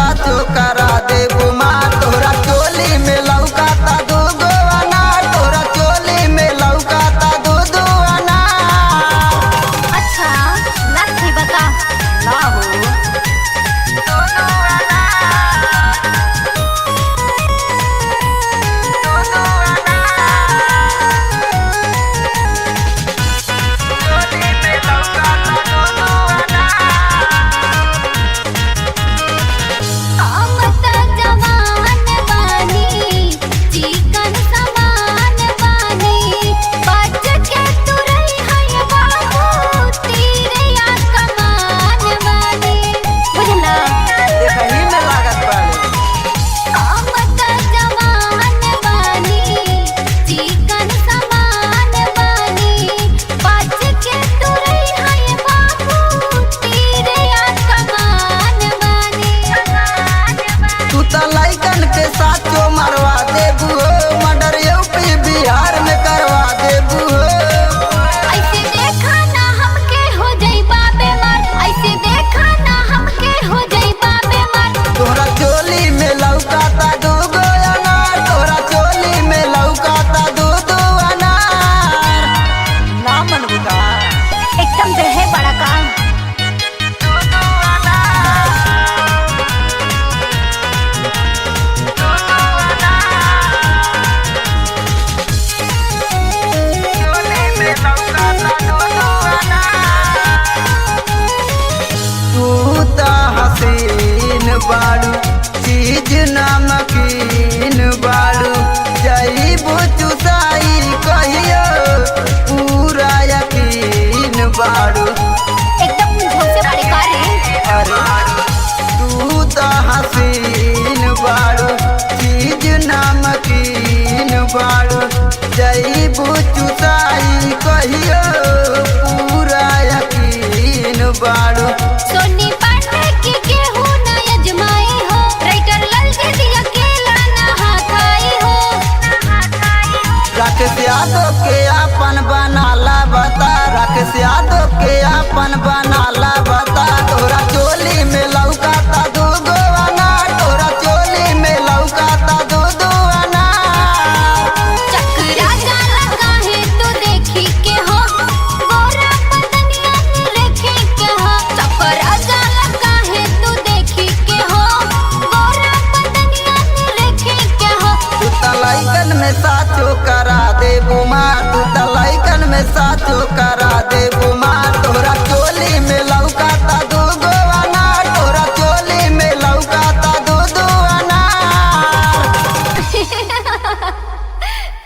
साचो करा दे बुमार। तोरा चोली में लौकाता दूगो अनार, तोरा चोली में लौकाता दो अनार। अच्छा लाठी बता ना हो के साचो मरवा देबू हो, मर्डर यूपी बिहार में करवा देबू हो। ऐसे देखा ना हमके हो जाइबा बेमार, ऐसे देखा ना हमके हो जाइबा बेमार। तोरा चोली में लौकाता दूगो अनार, तोरा चोली में लौकाता दो अनार। ना मन बुझा एकदम देहे बड़ा काम। हसीन बाड़ू चीज नमकीन बाड़ू, जईबू चुसाई कहियो पूरा यकीन बाड़ू। एकदम झोंसे बड़ी कारी। अरे तू तो हसीन बाड़ू चीज नमकीन बाड़ू, जईबू चुसाई कहियो पूरा यकीन बाड़ू। सोनी पाटे की केहू ना अजमाई हो, राइटर लाल जैसी अकेला ना हाथाई हो। राकेश यादव के अपन बनाला बता, राकेश यादव के अपन बनाला बता। तोरा चोली में लौकाता दूगो अनार, तोरा चोली में लौकाता दो अनार। चक्रा जाला काहे तू देखी के हो, गोरा बदनिया रेखे के हो। चक्रा जाला काहे तू देखी के हो, गोरा बदनिया रेखे के हो। तू त लइकन में साचो करा दे बुमार, तू त लइकन में साचो करा